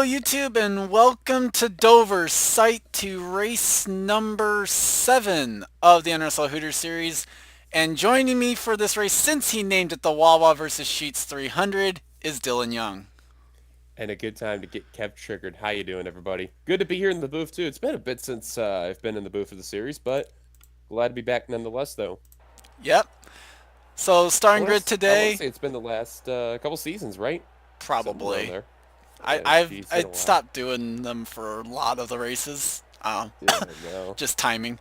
YouTube, and welcome to Dover, site to race number 7 of the NRSL Hooters series. And joining me for this race, since he named it the Wawa versus Sheetz 300, is Dylan Young. And a good time to get Kev triggered. How you doing, everybody? Good to be here in the booth, too. It's been a bit since I've been in the booth for the series, but glad to be back nonetheless, though. Yep. So starting grid I want to today, say it's been the last couple seasons, right? Something around probably. there. I, Yeah, I've geez, been I a while. stopped doing them for a lot of the races. Yeah, I know. Just timing.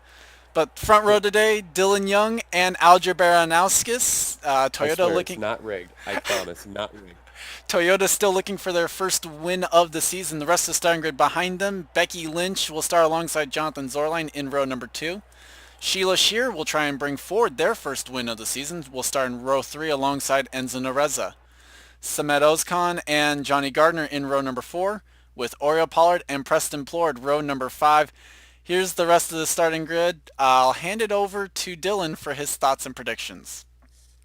But front row today, Dylan Young and Alger Baranowskis. I Toyota swear it's looking not rigged. I promise, not rigged. Toyota still looking for their first win of the season. The rest of the starting grid behind them. Becky Lynch will start alongside Jonathan Zorline in row number 2. Sheila Shear will try and bring forward their first win of the season. Will start in row 3 alongside Enzo Nareza. Samet Ozkan and Johnny Gardner in row number 4, with Oriel Pollard and Preston Plord row number 5. Here's the rest of the starting grid. I'll hand it over to Dylan for his thoughts and predictions.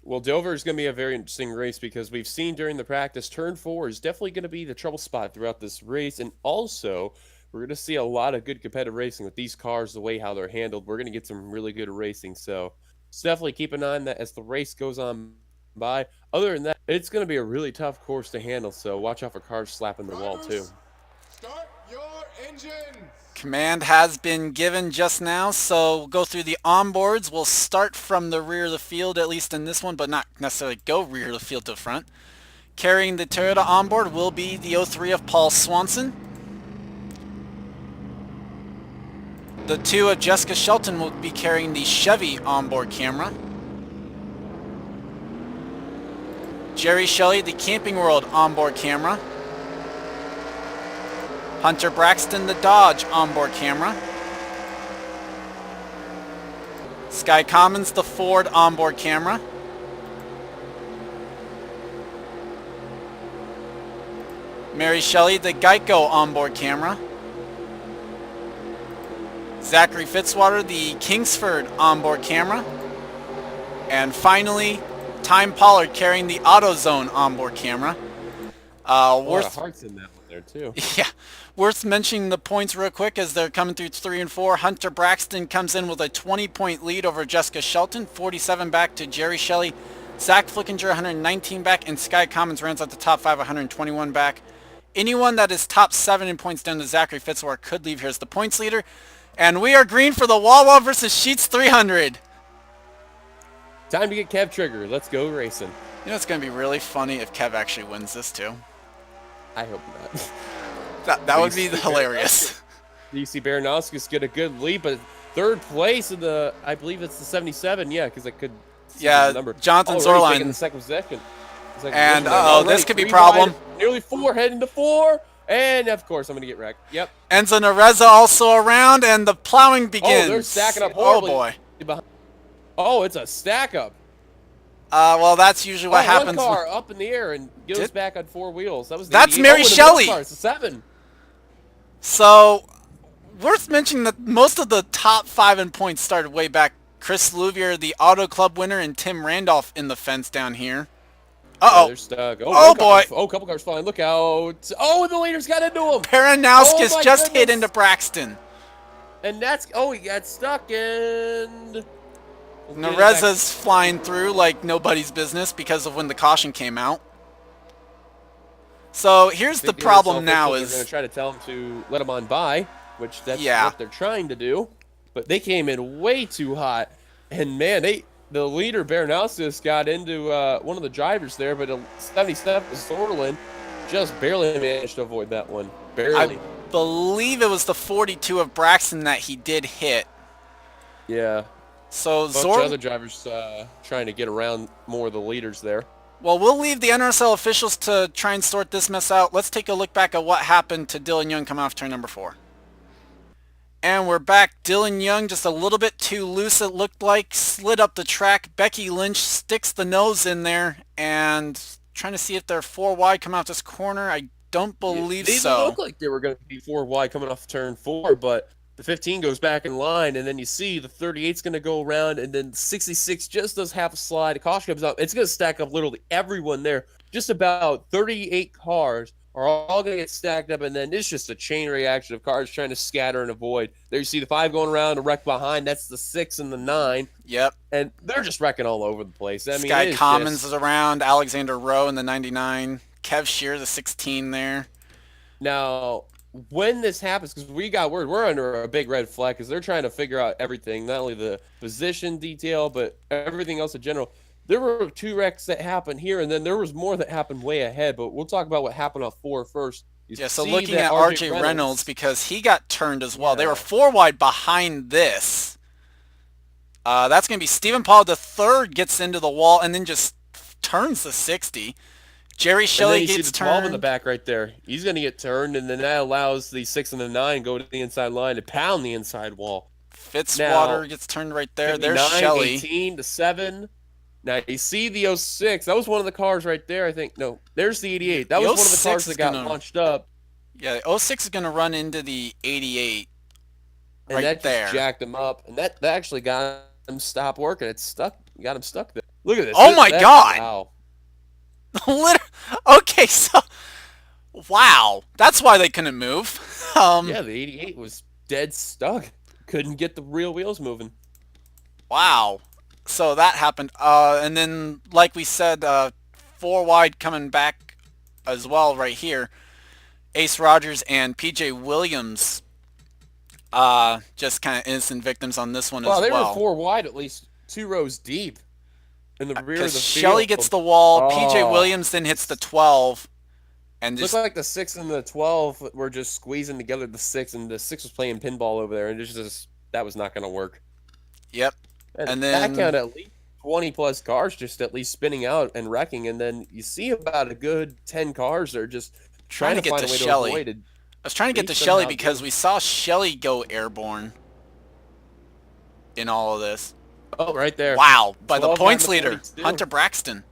Well, Dover is going to be a very interesting race because we've seen during the practice, turn 4 is definitely going to be the trouble spot throughout this race. And also, we're going to see a lot of good competitive racing with these cars, the way how they're handled. We're going to get some really good racing. So, definitely keep an eye on that as the race goes on by. Other than that, it's going to be a really tough course to handle. So, watch out for cars slapping the wall, too. Start your engines! Command has been given just now, so we'll go through the onboards. We'll start from the rear of the field, at least in this one, but not necessarily go rear of the field to the front. Carrying the Toyota onboard will be the 03 of Paul Swanson. The 2 of Jessica Shelton will be carrying the Chevy onboard camera. Jerry Shelley, the Camping World onboard camera. Hunter Braxton, the Dodge onboard camera. Sky Commons, the Ford onboard camera. Mary Shelley, the Geico onboard camera. Zachary Fitzwater, the Kingsford onboard camera. And finally, Time Pollard carrying the AutoZone onboard camera. A lot of hearts in that one there, too. Yeah, worth mentioning the points real quick as they're coming through 3 and 4. Hunter Braxton comes in with a 20-point lead over Jessica Shelton, 47 back to Jerry Shelley. Zach Flickinger, 119 back, and Sky Commons rounds out the top 5, 121 back. Anyone that is top 7 in points down to Zachary Fitzwater could leave here as the points leader. And we are green for the Wawa versus Sheetz 300. Time to get Kev triggered. Let's go racing. You know, it's going to be really funny if Kev actually wins this too. I hope not. That would be hilarious. DC Baranowskis get a good lead, but third place in the, I believe it's the 77, yeah, because I could see the number. Jonathan Already Zorline. taking the second position. And, this could be a 3 problem. wide, nearly 4, heading to 4, and of course I'm going to get wrecked. Yep. Enzo Nareza also around, and the plowing begins. Oh, they're stacking up horribly. Oh, boy. Oh, it's a stack up. Well, that's usually what happens. One car up in the air and goes back on 4 wheels. That's Mary Shelley. It's a 7. So, worth mentioning that most of the top 5 in points started way back. Chris Louvier, the Auto Club winner, and Tim Randolph in the fence down here. Uh-oh. They're stuck. Oh boy. Oh, a couple cars flying. Look out. Oh, the leaders got into him. Baranowskis just hit into Braxton. And that's, he got stuck and... Nareza's flying through like nobody's business because of when the caution came out. So here's the problem now is... They're going to try to tell them to let them on by, which that's Yeah. what they're trying to do. But they came in way too hot. And man, the leader, Baranowskis, got into one of the drivers there, but 77 Sorlin just barely managed to avoid that one. Barely. I believe it was the 42 of Braxton that he did hit. Yeah. So A bunch of other drivers trying to get around more of the leaders there. Well, we'll leave the NRSL officials to try and sort this mess out. Let's take a look back at what happened to Dylan Young coming off turn number 4. And we're back. Dylan Young just a little bit too loose, it looked like. Slid up the track. Becky Lynch sticks the nose in there and trying to see if they're 4 wide coming out this corner. I don't believe so. They look like they were going to be 4 wide coming off turn 4, but the 15 goes back in line, and then you see the 38's going to go around, and then 66 just does half a slide. The caution comes up. It's going to stack up literally everyone there. Just about 38 cars are all going to get stacked up, and then it's just a chain reaction of cars trying to scatter and avoid. There you see the 5 going around, a wreck behind. That's the 6 and the 9. Yep. And they're just wrecking all over the place. I mean, Sky it is Commons just... is around. Alexander Rowe in the 99. Kev Shear, the 16 there. Now, when this happens, because we got word, we're under a big red flag because they're trying to figure out everything, not only the position detail, but everything else in general. There were 2 wrecks that happened here, and then there was more that happened way ahead, but we'll talk about what happened on 4 first. Yeah, so looking at RJ Reynolds, because he got turned as well. Yeah. They were 4 wide behind this. That's going to be Stephen Paul III gets into the wall and then just turns the 60. Jerry Shelley gets turned. 12 in the back right there. He's going to get turned, and then that allows the 6 and the 9 go to the inside line to pound the inside wall. Fitzwater gets turned right there. There's 9, Shelley. 18 to 7. Now, you see the 06. That was one of the cars right there, I think. No, there's the 88. That was one of the cars that got launched up. Yeah, the 06 is going to run into the 88 and right that there. Just jacked him up. And that actually got him stop working. It stuck. Got him stuck there. Look at this. Oh, my God. Wow. Okay, so... Wow. That's why they couldn't move. Yeah, the 88 was dead stuck. Couldn't get the real wheels moving. Wow. So that happened. And then, like we said, 4 wide coming back as well right here. Ace Rogers and PJ Williams just kind of innocent victims on this one as well. They were 4 wide, at least 2 rows deep in the rear of the field. Shelley gets the wall. PJ Williams then hits the 12. And just looked like the 6 and the 12 were just squeezing together the 6, and the 6 was playing pinball over there, and that was not going to work. Yep. And then that counted at least 20 plus cars just at least spinning out and wrecking, and then you see about a good 10 cars that are just trying to find a way to avoid it. I was trying to get to Shelley because we saw Shelley go airborne in all of this. Oh, right there. Wow, by the points leader, Hunter Braxton.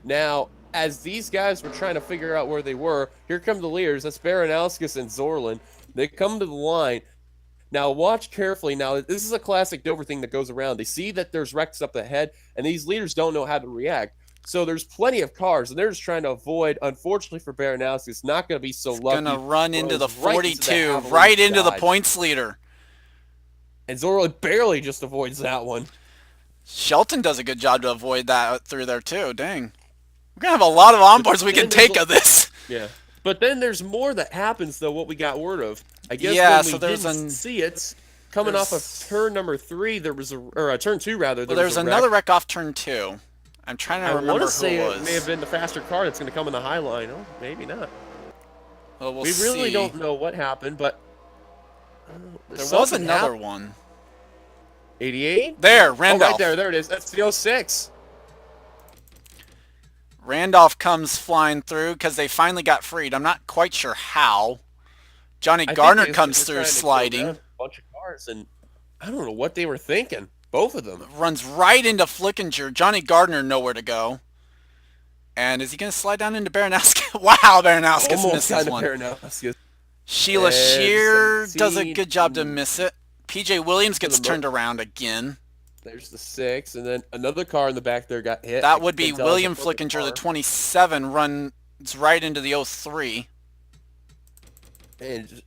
Now, as these guys were trying to figure out where they were, here come the leaders. That's Baranowskis and Zorlin. They come to the line. Now, watch carefully. Now, this is a classic Dover thing that goes around. They see that there's wrecks up ahead, and these leaders don't know how to react. So there's plenty of cars, and they're just trying to avoid. Unfortunately for Baranowski, it's not going to be so lucky. Going to run into the 42, right into the points leader. And Zorlin barely just avoids that one. Shelton does a good job to avoid that through there, too. Dang. We're going to have a lot of onboards we can take of this. Yeah. But then there's more that happens, though, what we got word of. I guess when we didn't see it, coming off of turn number 3, there was turn 2, rather. Well, there's another wreck off turn 2. I'm trying to remember who it was. It may have been the faster car that's going to come in the high line. Oh, maybe not. Well, we really don't know what happened, but there was another one. 88? There, Randolph. Oh, right there. There it is. That's the 06. Randolph comes flying through because they finally got freed. I'm not quite sure how. Johnny Gardner comes through sliding. A bunch of cars, and I don't know what they were thinking. Both of them. Runs right into Flickinger. Johnny Gardner nowhere to go. And is he going to slide down into Baranowski? Wow, Baranowski misses one. Sheila Shear does a good job to miss it. PJ Williams gets turned around again. There's the 6, and then another car in the back there got hit. That would be William Flickinger, the 27, runs right into the 03. And just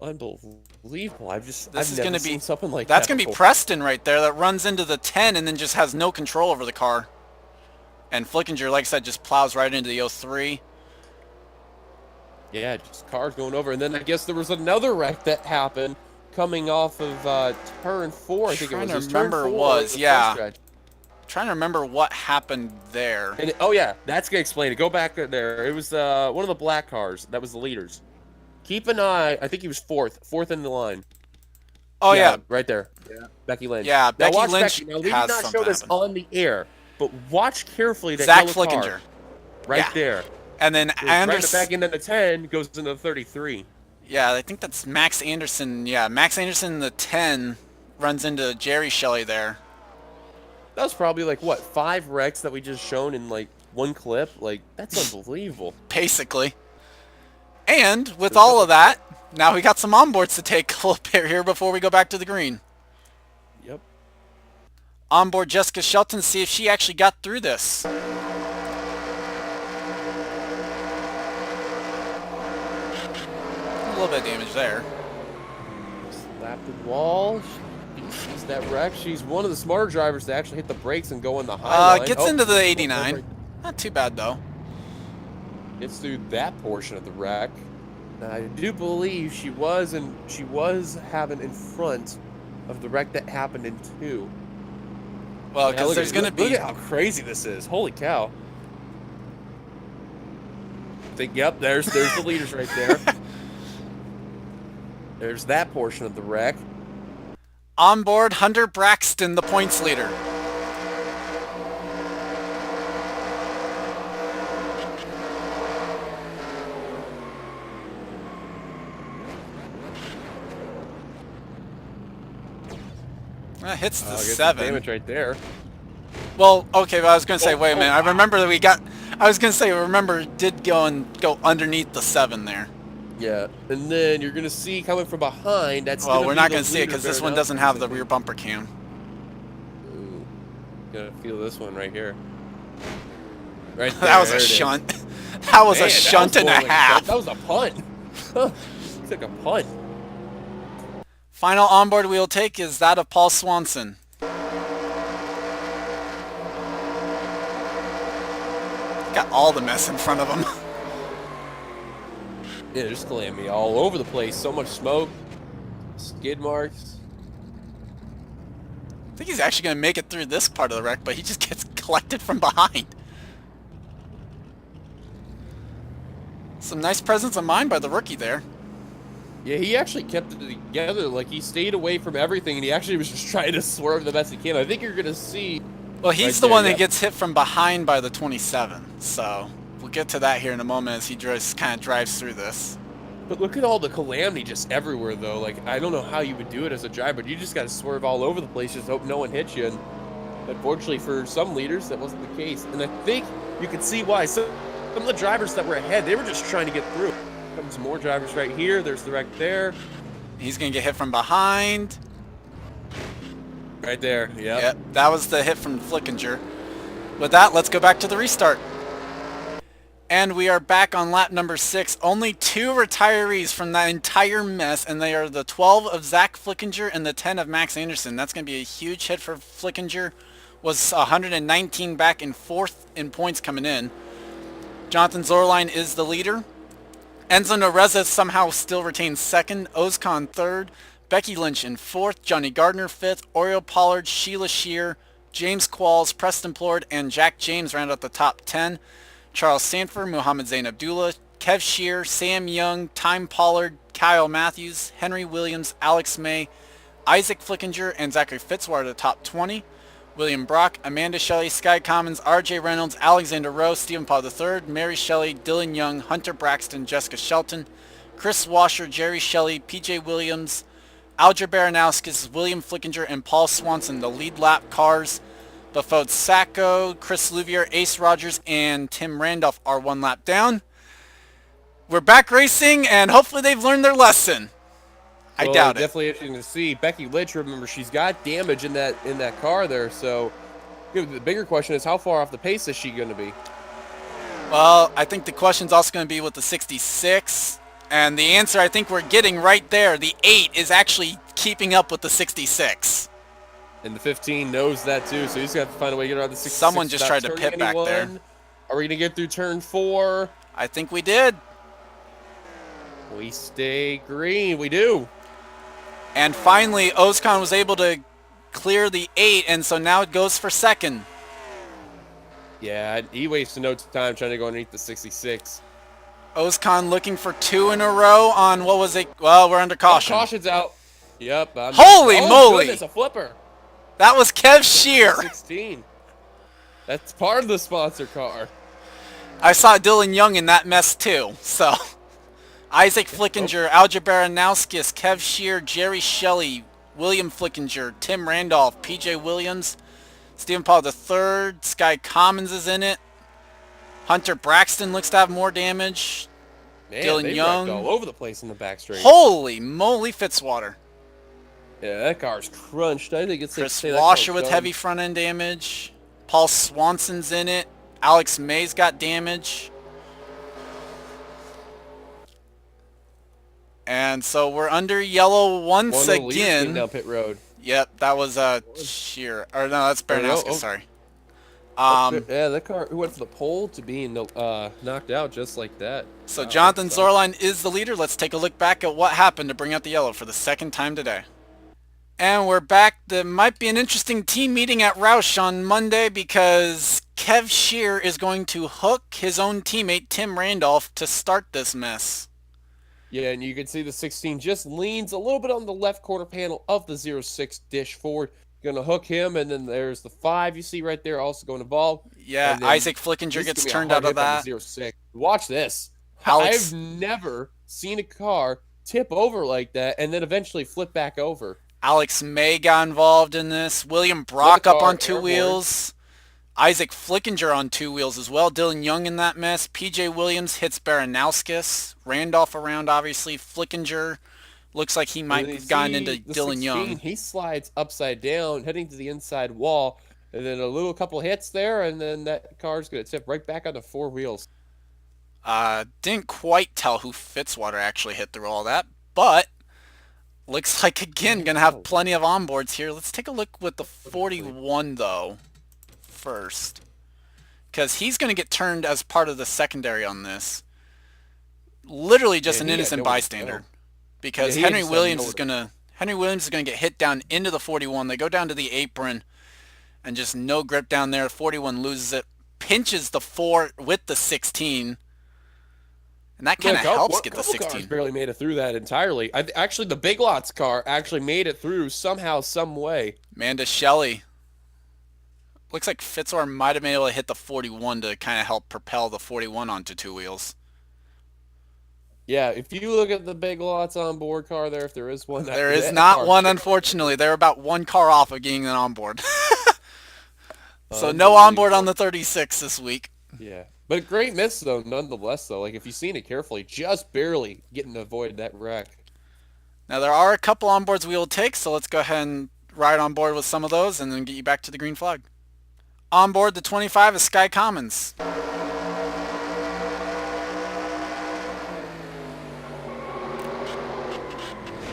unbelievable. I've never seen something like that. That's going to be Preston right there that runs into the 10 and then just has no control over the car. And Flickinger, like I said, just plows right into the 03. Yeah, just cars going over. And then I guess there was another wreck that happened coming off of turn 4. I think it was. Trying to remember was, yeah. Trying to remember what happened there. And oh yeah, that's gonna explain it. Go back there. It was one of the black cars. That was the leaders. Keep an eye. I think he was fourth in the line. Oh yeah, right there. Yeah, Becky Lynch. Yeah, Becky Lynch. Now, we did not show this on the air, but watch carefully that Zach yellow Flickinger. car right there. And then Anderson back into the 10 goes into the 33. Yeah, I think that's Max Anderson. Yeah, Max Anderson in the 10 runs into Jerry Shelley there. That was probably like, what, 5 wrecks that we just shown in like one clip? Like, that's unbelievable. Basically. And with all of that, now we got some onboards to take a little bit here before we go back to the green. Yep. Onboard Jessica Shelton, see if she actually got through this. little bit of damage there. Slapped the wall. She sees that wreck. She's one of the smarter drivers to actually hit the brakes and go on the high line. Gets into the 89. Not too bad, though. Gets through that portion of the wreck. I do believe she was having in front of the wreck that happened in 2. Well, because there's going to be... Look at how crazy this is. Holy cow. Yep, there's the leaders right there. There's that portion of the wreck. On board, Hunter Braxton, the points leader. That hits the 7. Damage right there. Well, okay, but I was going to say, wait a minute. I remember that we got... I was going to say, remember, it did go underneath the 7 there. Yeah, and then you're going to see coming from behind, that's well, we're not going to see it because this one doesn't have the rear bumper cam. Ooh, gonna feel this one right here. Right there, that was a shunt. That was a shunt and a half. That was a punt. It's like a punt. Final onboard we'll take is that of Paul Swanson. Got all the mess in front of him. Yeah, there's calamity all over the place. So much smoke, skid marks. I think he's actually going to make it through this part of the wreck, but he just gets collected from behind. Some nice presence of mind by the rookie there. Yeah, he actually kept it together. Like, he stayed away from everything, and he actually was just trying to swerve the best he can. I think you're going to see... Well, he's the one that gets hit from behind by the 27, so we'll get to that here in a moment as he just kind of drives through this. But look at all the calamity just everywhere, though. Like, I don't know how you would do it as a driver, but you just got to swerve all over the place, just hope no one hits you. And unfortunately for some leaders, that wasn't the case. And I think you can see why. Some of the drivers that were ahead, they were just trying to get through. Comes more drivers right here. There's the wreck there. He's going to get hit from behind. Right there, Yep, that was the hit from Flickinger. With that, let's go back to the restart. And we are back on lap number 6. Only 2 retirees from that entire mess, and they are the 12 of Zach Flickinger and the 10 of Max Anderson. That's going to be a huge hit for Flickinger. Was 119 back in 4th in points coming in. Jonathan Zorline is the leader. Enzo Nareza somehow still retains 2nd. Ozcan 3rd. Becky Lynch in 4th, Johnny Gardner 5th, Oriole Pollard, Sheila Shear, James Qualls, Preston Plord, and Jack James round out the top 10. Charles Sanford, Muhammad Zain Abdullah, Kev Shear, Sam Young, Time Pollard, Kyle Matthews, Henry Williams, Alex May, Isaac Flickinger, and Zachary Fitzwater the top 20. William Brock, Amanda Shelley, Sky Commons, RJ Reynolds, Alexander Rowe, Stephen Paul III, Mary Shelley, Dylan Young, Hunter Braxton, Jessica Shelton, Chris Washer, Jerry Shelley, PJ Williams, Alger Baranowskis, William Flickinger, and Paul Swanson, the lead lap cars. Bafode Sacco, Chris Louvier, Ace Rogers, and Tim Randolph are 1 lap down. We're back racing, and hopefully they've learned their lesson. I doubt it. Definitely interesting to see. Becky Lynch, remember, she's got damage in that car there, so the bigger question is how far off the pace is she going to be? Well, I think the question's also going to be with the 66. And the answer I think we're getting right there, the 8 is actually keeping up with the 66. And the 15 knows that too, so he's got to find a way to get around the 66. Someone just tried to pit back there. Are we going to get through turn 4? I think we did. We stay green. We do. And finally, Ozcan was able to clear the 8, and so now it goes for 2nd. Yeah, he wasted no time trying to go underneath the 66. Ozcan looking for 2 in a row on what was it? Well, we're under caution. Oh, caution's out. Yep. Holy moly! Goodness, a flipper. That was Kev Shear. 16. That's part of the sponsor car. I saw Dylan Young in that mess too. So, Isaac Flickinger, Alger Baranowskis, Kev Shear, Jerry Shelley, William Flickinger, Tim Randolph, PJ Williams, Stephen Paul III, Sky Commons is in it. Hunter Braxton looks to have more damage. Man, Dylan Young. All over the place in the back straight. Holy moly, Fitzwater. Yeah, that car's crunched. I think it's Chris Washer with heavy front end damage. Paul Swanson's in it. Alex May's got damage. And so we're under yellow once One of the leaders came again. down pit road. Yep, that was Sheer. Or no, that's Baranowski, sorry. Yeah, that car went from the pole to being knocked out just like that. So Wow, Jonathan that sucks. Zorline is the leader. Let's take a look back at what happened to bring out the yellow for the second time today. And we're back. There might be an interesting team meeting at Roush on Monday because Kev Shear is going to hook his own teammate Tim Randolph to start this mess. Yeah, and you can see the 16 just leans a little bit on the left quarter panel of the 06 dish forward. Going to hook him, and then there's the 5 you see right there also going to ball. Yeah, Isaac Flickinger gets turned out of that. 06. Watch this. Alex, I've never seen a car tip over like that and then eventually flip back over. Alex May got involved in this. William Brock up on 2 wheels. Isaac Flickinger on 2 wheels as well. Dylan Young in that mess. PJ Williams hits Baranowskis. Randolph around, obviously. Flickinger looks like he might have gotten into Dylan 16, Young. He slides upside down, heading to the inside wall, and then a couple hits there, and then that car's going to tip right back onto 4 wheels. Didn't quite tell who Fitzwater actually hit through all that, but looks like, again, going to have plenty of onboards here. Let's take a look with the 41, though, first. Because he's going to get turned as part of the secondary on this. Literally just an innocent bystander. Because Henry Williams is going to get hit down into the 41. They go down to the apron and just no grip down there. 41 loses it, pinches the 4 with the 16. And that kind of helps get the 16. Cars barely made it through that entirely. Actually, the Big Lots car actually made it through somehow, some way. Amanda Shelley. Looks like Fitzwater might have been able to hit the 41 to kind of help propel the 41 onto 2 wheels. Yeah, if you look at the Big Lots onboard car there, if there is one. There is not one, unfortunately. They're about 1 car off of getting an onboard. So no onboard on the 36 this week. Yeah. But a great miss, though, nonetheless, though. Like, if you've seen it carefully, just barely getting to avoid that wreck. Now, there are a couple onboards we will take, so let's go ahead and ride on board with some of those and then get you back to the green flag. On board the 25 is Sky Commons.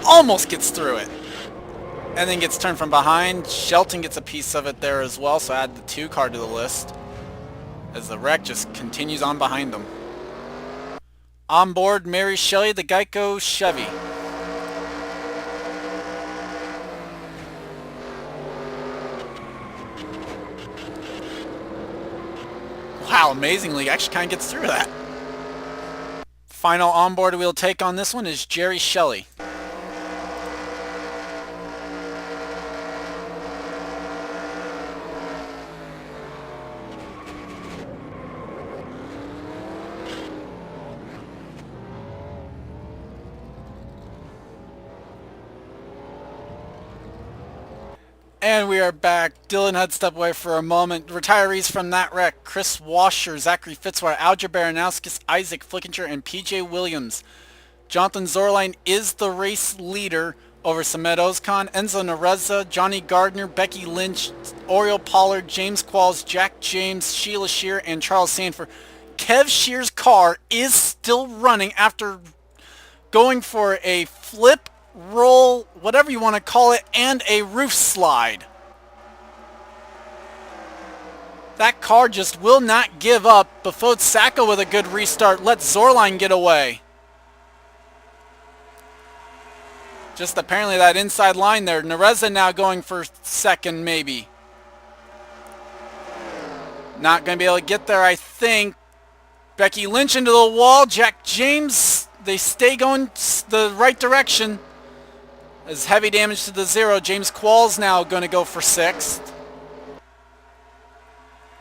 Almost gets through it. And then gets turned from behind. Shelton gets a piece of it there as well, so add the 2 car to the list. As the wreck just continues on behind them. On board, Mary Shelley, the Geico Chevy. Wow, amazingly, actually kind of gets through that. Final onboard we'll take on this one is Jerry Shelley. And we are back. Dylan had to step away for a moment. Retirees from that wreck: Chris Washer, Zachary Fitzwater, Alger Baranowskis, Isaac Flickinger, and PJ Williams. Jonathan Zorline is the race leader over Samed Ozkan, Enzo Nareza, Johnny Gardner, Becky Lynch, Oriole Pollard, James Qualls, Jack James, Sheila Shear, and Charles Sanford. Kev Shear's car is still running after going for a flip, roll, whatever you want to call it, and a roof slide. That car just will not give up. Before Sacco with a good restart, let Zorline get away. Just apparently that inside line there. Nareza now going for second, maybe. Not going to be able to get there, I think. Becky Lynch into the wall. Jack James, they stay going the right direction. As heavy damage to the 0. James Qualls now going to go for 6th.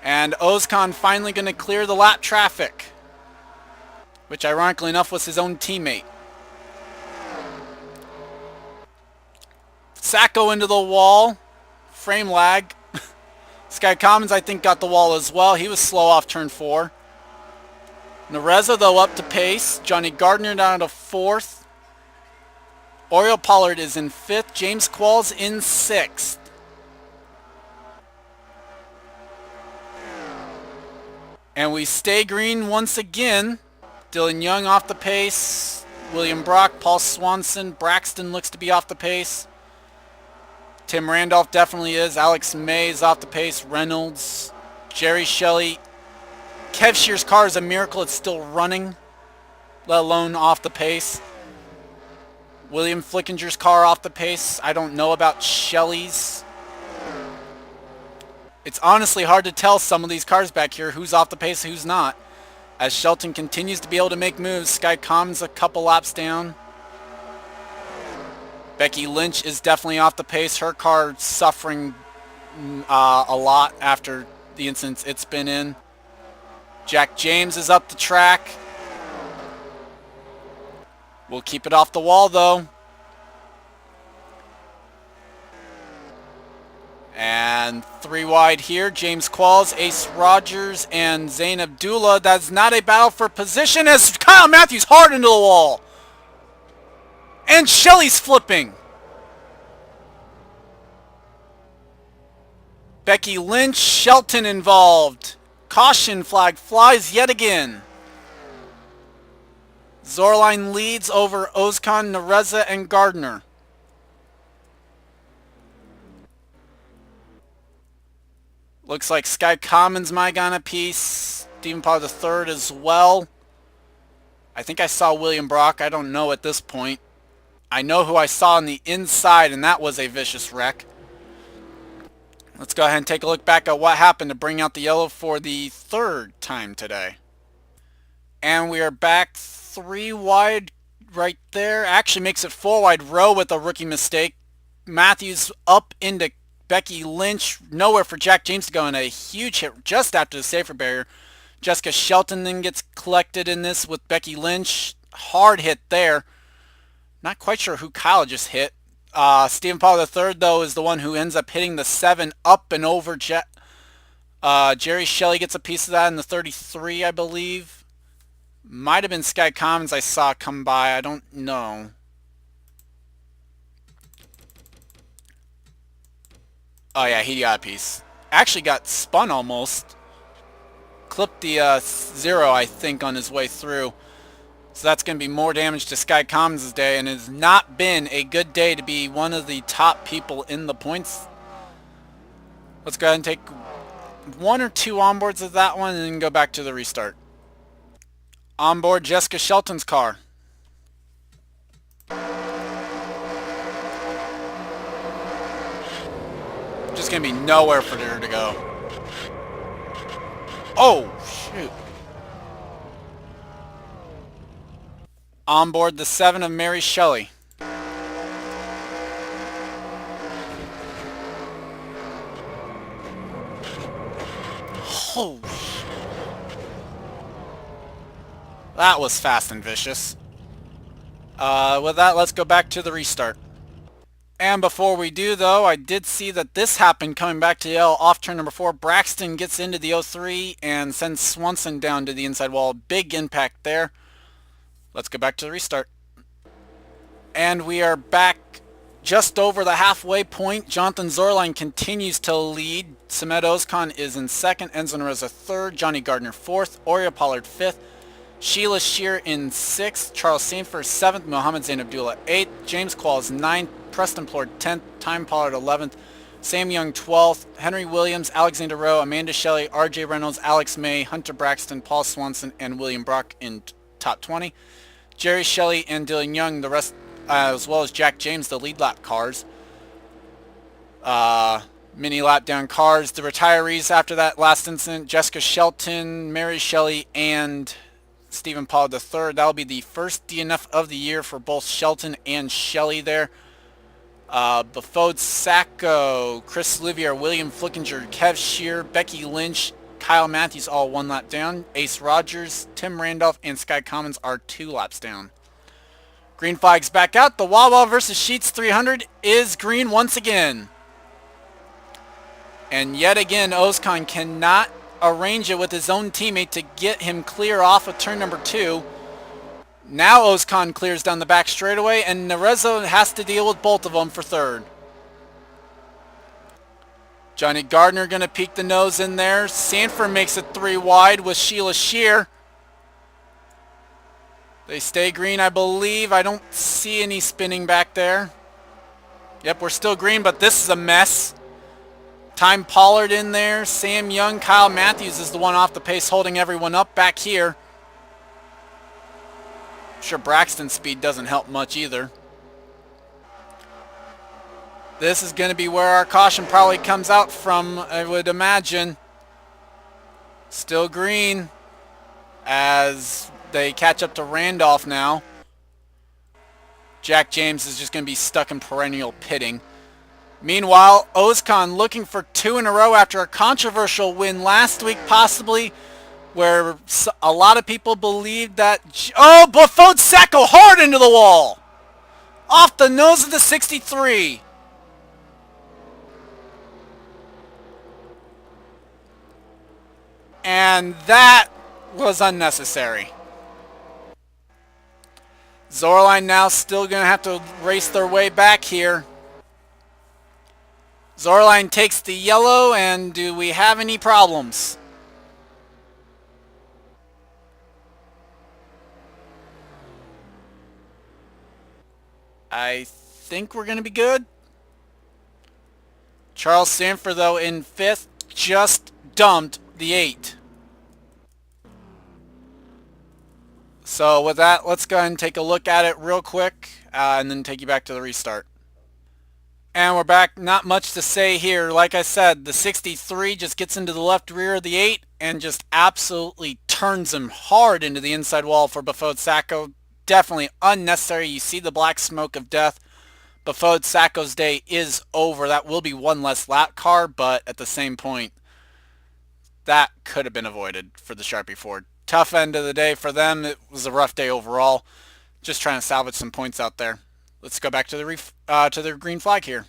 And Ozkan finally going to clear the lap traffic. Which ironically enough was his own teammate. Sacco into the wall. Frame lag. Sky Commons I think got the wall as well. He was slow off turn 4. Nareza though up to pace. Johnny Gardner down to 4th. Oriole Pollard is in 5th. James Qualls in 6th. And we stay green once again. Dylan Young off the pace. William Brock, Paul Swanson, Braxton looks to be off the pace. Tim Randolph definitely is. Alex May is off the pace. Reynolds, Jerry Shelley. Kev Shear's car is a miracle it's still running, let alone off the pace. William Flickinger's car off the pace. I don't know about Shelley's. It's honestly hard to tell some of these cars back here who's off the pace and who's not. As Shelton continues to be able to make moves, Sky Commons a couple laps down. Becky Lynch is definitely off the pace. Her car suffering a lot after the incidents it's been in. Jack James is up the track. We'll keep it off the wall though. And 3 wide here. James Qualls, Ace Rogers, and Zayn Abdullah. That's not a battle for position as Kyle Matthews hard into the wall. And Shelley's flipping. Becky Lynch, Shelton involved. Caution flag flies yet again. Zorline leads over Ozkan, Nareza, and Gardner. Looks like Sky Commons might got a piece. Stephen Pollard III as well. I think I saw William Brock. I don't know at this point. I know who I saw on the inside, and that was a vicious wreck. Let's go ahead and take a look back at what happened to bring out the yellow for the 3rd time today. And we are back 3 wide right there. Actually makes it 4 wide row with a rookie mistake. Matthews up into Becky Lynch. Nowhere for Jack James to go, and a huge hit just after the safety barrier. Jessica Shelton then gets collected in this with Becky Lynch. Hard hit there. Not quite sure who Kyle just hit. Stephen Pollard III, though, is the one who ends up hitting the 7 up and over Jet. Jerry Shelley gets a piece of that in the 33, I believe. Might have been Sky Commons I saw come by. I don't know. Oh, yeah, he got a piece. Actually got spun almost. Clipped the 0, I think, on his way through. So that's going to be more damage to Sky Commons' day, and it has not been a good day to be one of the top people in the points. Let's go ahead and take 1 or 2 onboards of that one and then go back to the restart. Onboard Jessica Shelton's car. Just going to be nowhere for her to go. Oh, shoot. Onboard the 7 of Mary Shelley. Oh, that was fast and vicious. With that, let's go back to the restart. And before we do, though, I did see that this happened coming back to the L off turn number 4. Braxton gets into the 03 and sends Swanson down to the inside wall. Big impact there. Let's go back to the restart. And we are back just over the halfway point. Jonathan Zorline continues to lead. Samet Ozkan is in 2nd. Enzo Nareza 3rd. Johnny Gardner 4th. Oria Pollard 5th. Sheila Shear in 6th. Charles Sainford 7th. Mohammed Zain Abdullah 8th. James Qualls 9th. Preston Plord 10th. Time Pollard 11th. Sam Young 12th. Henry Williams, Alexander Rowe, Amanda Shelley, RJ Reynolds, Alex May, Hunter Braxton, Paul Swanson, and William Brock in top 20. Jerry Shelley and Dylan Young, the rest, as well as Jack James, the lead lap cars. Mini lap down cars. The retirees after that last incident, Jessica Shelton, Mary Shelley, and Stephen Pollard III. That'll be the first DNF of the year for both Shelton and Shelley there. Befode Sacco, Chris Livier, William Flickinger, Kev Shear, Becky Lynch, Kyle Matthews all 1 lap down. Ace Rogers, Tim Randolph, and Sky Commons are 2 laps down. Green flag's back out. The Wawa versus Sheetz 300 is green once again. And yet again, Ozkan cannot arrange it with his own teammate to get him clear off of turn number 2. Now Ozkan clears down the back straightaway, and Nareza has to deal with both of them for 3rd. Johnny Gardner going to peek the nose in there. Sanford makes it 3 wide with Sheila Shear. They stay green, I believe. I don't see any spinning back there. Yep, we're still green, but this is a mess. Time Pollard in there. Sam Young, Kyle Matthews is the one off the pace holding everyone up back here. I'm sure Braxton's speed doesn't help much either. This is going to be where our caution probably comes out from, I would imagine. Still green as they catch up to Randolph now. Jack James is just going to be stuck in perennial pitting. Meanwhile, Ozcan looking for 2 in a row after a controversial win last week, possibly, where a lot of people believed that... Oh, Bafode Sacco hard into the wall! Off the nose of the 63. And that was unnecessary. Zorline now still going to have to race their way back here. Zorline takes the yellow, and do we have any problems? I think we're going to be good. Charles Sanford, though, in 5th, just dumped the 8. So with that, let's go ahead and take a look at it real quick, and then take you back to the restart. And we're back. Not much to say here. Like I said, the 63 just gets into the left rear of the 8 and just absolutely turns him hard into the inside wall for Bafode Sacco. Definitely unnecessary. You see the black smoke of death. Bafode Sacco's day is over. That will be one less lap car, but at the same point, that could have been avoided for the Sharpie Ford. Tough end of the day for them. It was a rough day overall. Just trying to salvage some points out there. Let's go back to the green flag here.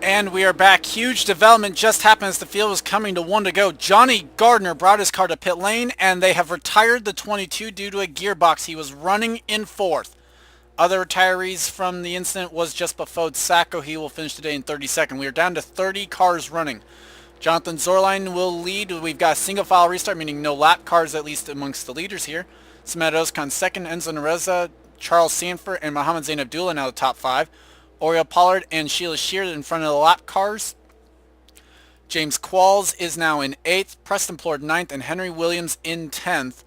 And we are back. Huge development just happened as the field was coming to 1 to go. Johnny Gardner brought his car to pit lane, and they have retired the 22 due to a gearbox. He was running in 4th. Other retirees from the incident was just Bafode Sacco. He will finish today in 32nd. We are down to 30 cars running. Jonathan Zorline will lead. We've got a single file restart, meaning no lap cars, at least amongst the leaders here. Samet Ozcan 2nd, Enzo Nereza, Charles Sanford, and Mohamed Zain Abdullah now the top 5. Oriel Pollard and Sheila Shear in front of the lap cars. James Qualls is now in 8th, Preston Plord 9th, and Henry Williams in 10th.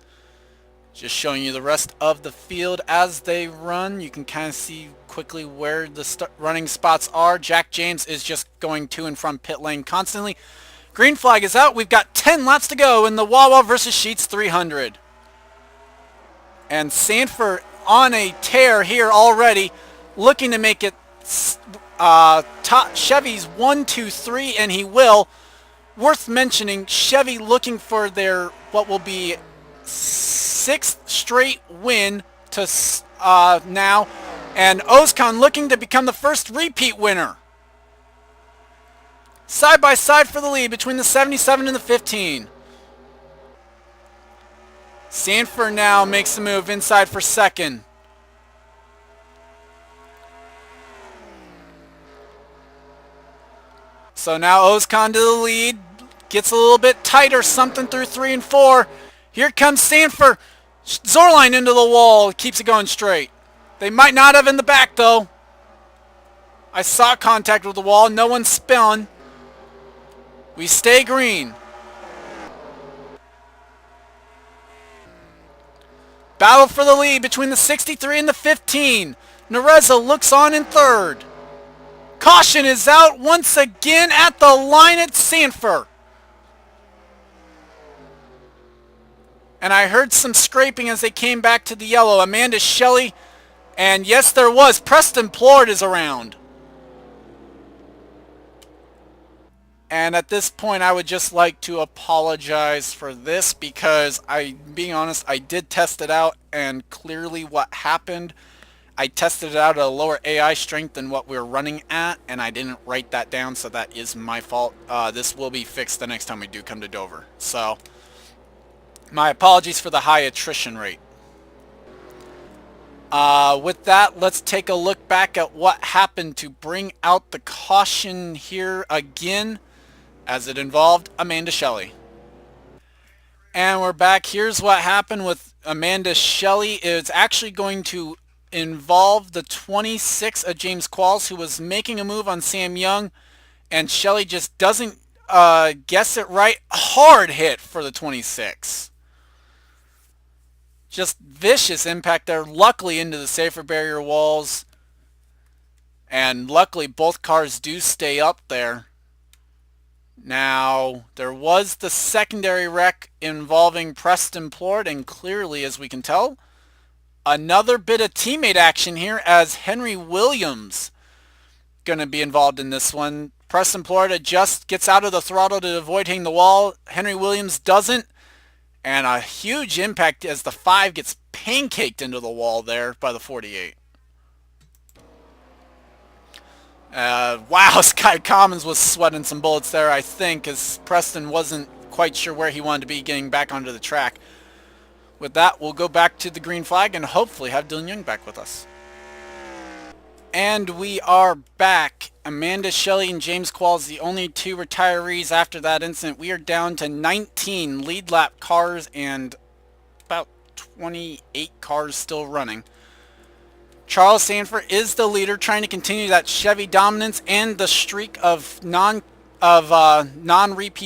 Just showing you the rest of the field as they run. You can kind of see quickly where the running spots are. Jack James is just going to and from pit lane constantly. Green flag is out. We've got 10 laps to go in the Wawa versus Sheetz 300. And Sanford on a tear here already, looking to make it top Chevy's 1, 2, 3, and he will. Worth mentioning, Chevy looking for their what will be 6th straight win to now, and Ozcan looking to become the first repeat winner. Side by side for the lead between the 77 and the 15. Sanford now makes the move inside for 2nd. So now Ozcan to the lead. Gets a little bit tighter, something through 3 and 4. Here comes Sanford. Zorline into the wall. Keeps it going straight. They might not have in the back, though. I saw contact with the wall. No one spun. We stay green. Battle for the lead between the 63 and the 15. Nereza looks on in 3rd. Caution is out once again at the line at Sanford. And I heard some scraping as they came back to the yellow. Amanda Shelley, and yes there was, Preston Plord is around. And at this point I would just like to apologize for this because being honest, I did test it out, and clearly what happened, I tested it out at a lower AI strength than what we were running at, and I didn't write that down, so that is my fault. This will be fixed the next time we do come to Dover. So, my apologies for the high attrition rate. With that, let's take a look back at what happened to bring out the caution here again, as it involved Amanda Shelley. And we're back. Here's what happened with Amanda Shelley. It's actually going to involve the 26 of James Qualls, who was making a move on Sam Young, and Shelley just doesn't guess it right. Hard hit for the 26. Just vicious impact there, luckily into the safer barrier walls. And luckily both cars do stay up there. Now, there was the secondary wreck involving Preston Plord, and clearly, as we can tell, another bit of teammate action here as Henry Williams going to be involved in this one. Preston Plord just gets out of the throttle to avoid hitting the wall. Henry Williams doesn't, and a huge impact as the 5 gets pancaked into the wall there by the 48. Wow, Sky Commons was sweating some bullets there, I think, as Preston wasn't quite sure where he wanted to be getting back onto the track. With that, we'll go back to the green flag and hopefully have Dylan Young back with us. And we are back. Amanda Shelley and James Qualls, the only 2 retirees after that incident. We are down to 19 lead lap cars and about 28 cars still running. Charles Sanford is the leader, trying to continue that Chevy dominance and the streak of non-repeat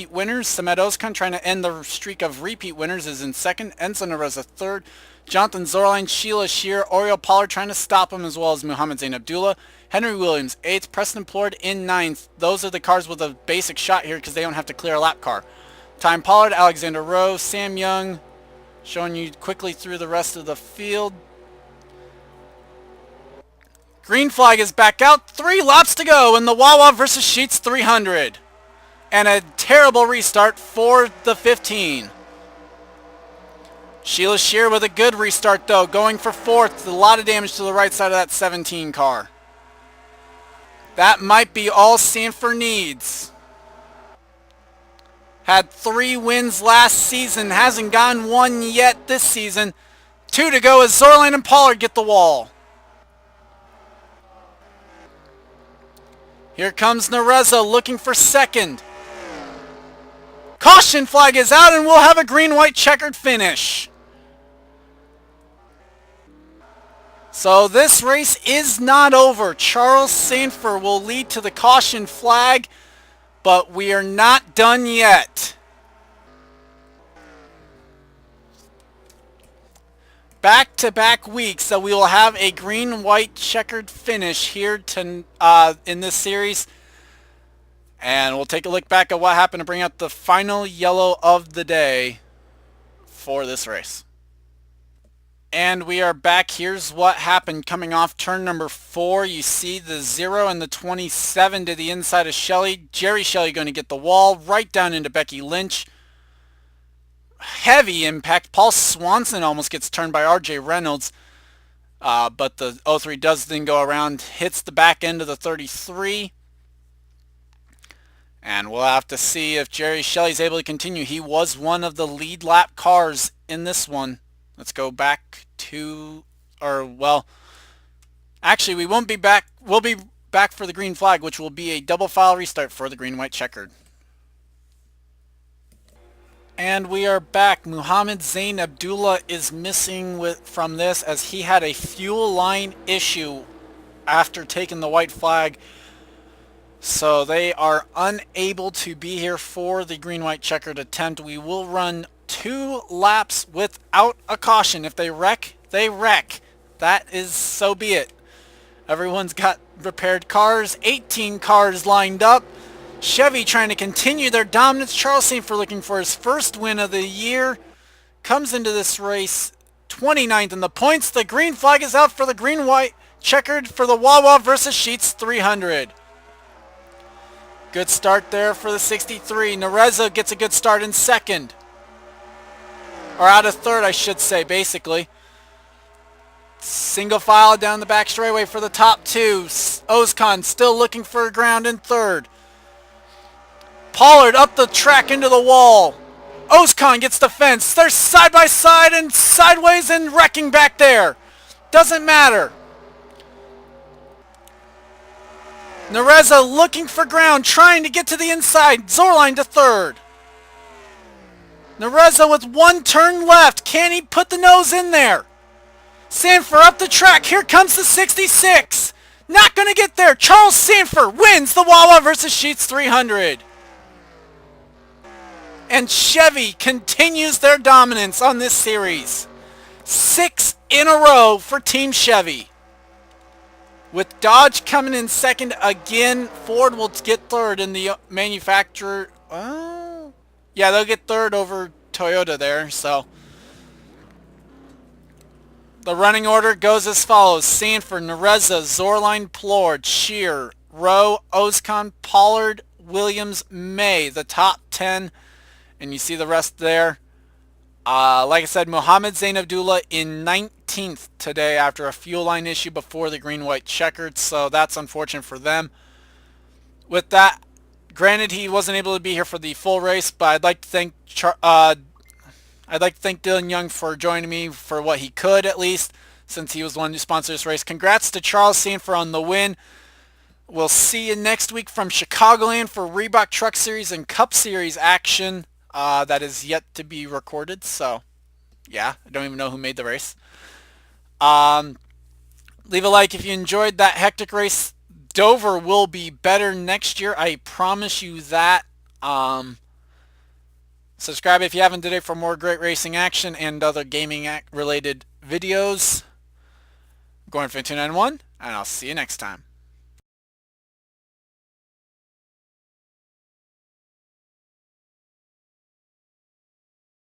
winners. Samet Ozkan trying to end the streak of repeat winners is in second. Enzo Nareza third. Jonathan Zorline, Sheila Shear, Oriel Pollard trying to stop him, as well as Muhammad Zain Abdullah. Henry Williams 8th. Preston Plord in 9th. Those are the cars with a basic shot here because they don't have to clear a lap car. Time Pollard, Alexander Rowe, Sam Young, showing you quickly through the rest of the field. Green flag is back out. 3 laps to go in the Wawa versus Sheetz 300. And a terrible restart for the 15. Sheila Shear with a good restart though, going for 4th. A lot of damage to the right side of that 17 car. That might be all Sanford needs. Had 3 wins last season, hasn't gotten 1 yet this season. 2 to go as Zorline and Pollard get the wall. Here comes Nareza looking for 2nd. Caution flag is out and we'll have a green-white checkered finish. So this race is not over. Charles Sanford will lead to the caution flag, but we are not done yet. Back-to-back weeks, so we will have a green-white checkered finish here in this series. And we'll take a look back at what happened to bring out the final yellow of the day for this race. And we are back. Here's what happened coming off turn number 4. You see the 0 and the 27 to the inside of Shelley. Jerry Shelley going to get the wall right down into Becky Lynch. Heavy impact. Paul Swanson almost gets turned by RJ Reynolds. But the 03 does then go around, hits the back end of the 33. And we'll have to see if Jerry Shelley's able to continue. He was one of the lead lap cars in this one. Let's go back to, actually we won't be back. We'll be back for the green flag, which will be a double file restart for the green-white checkered. And we are back. Muhammad Zain Abdullah is missing from this as he had a fuel line issue after taking the white flag. So they are unable to be here for the green-white checkered attempt. We will run 2 laps without a caution. If they wreck, they wreck. That is, so be it. Everyone's got repaired cars. 18 cars lined up. Chevy trying to continue their dominance. Charles Sanford looking for his first win of the year. Comes into this race 29th in the points. The green flag is out for the green-white checkered for the Wawa versus Sheetz 300. Good start there for the 63. Nareza gets a good start in 2nd. Or out of 3rd, I should say, basically. Single file down the back straightaway for the top 2. Ozkan still looking for ground in 3rd. Pollard up the track into the wall. Ozkan gets the fence. They're side by side and sideways and wrecking back there. Doesn't matter. Nareza looking for ground, trying to get to the inside. Zorline to 3rd. Nareza with one turn left. Can he put the nose in there? Sanford up the track. Here comes the 66. Not going to get there. Charles Sanford wins the Wawa versus Sheetz 300. And Chevy continues their dominance on this series. 6 in a row for Team Chevy. With Dodge coming in second again, Ford will get third in the manufacturer. Yeah, they'll get third over Toyota there. So the running order goes as follows: Sanford, Nareza, Zorline, Plord, Shear, Rowe, Oscon, Pollard, Williams, May. The top 10, and you see the rest there. Like I said, Mohammed Zain Abdullah in 19th today after a fuel line issue before the green-white checkered, so that's unfortunate for them. With that, granted he wasn't able to be here for the full race, but I'd like to thank Dylan Young for joining me for what he could, at least, since he was the one who sponsored this race. Congrats to Charles Sanford on the win. We'll see you next week from Chicagoland for Reebok Truck Series and Cup Series action. That is yet to be recorded, so yeah, I don't even know who made the race. Leave a like if you enjoyed that hectic race. Dover will be better next year, I promise you that. Subscribe if you haven't today for more great racing action and other gaming related videos. I'm going for 291, and I'll see you next time.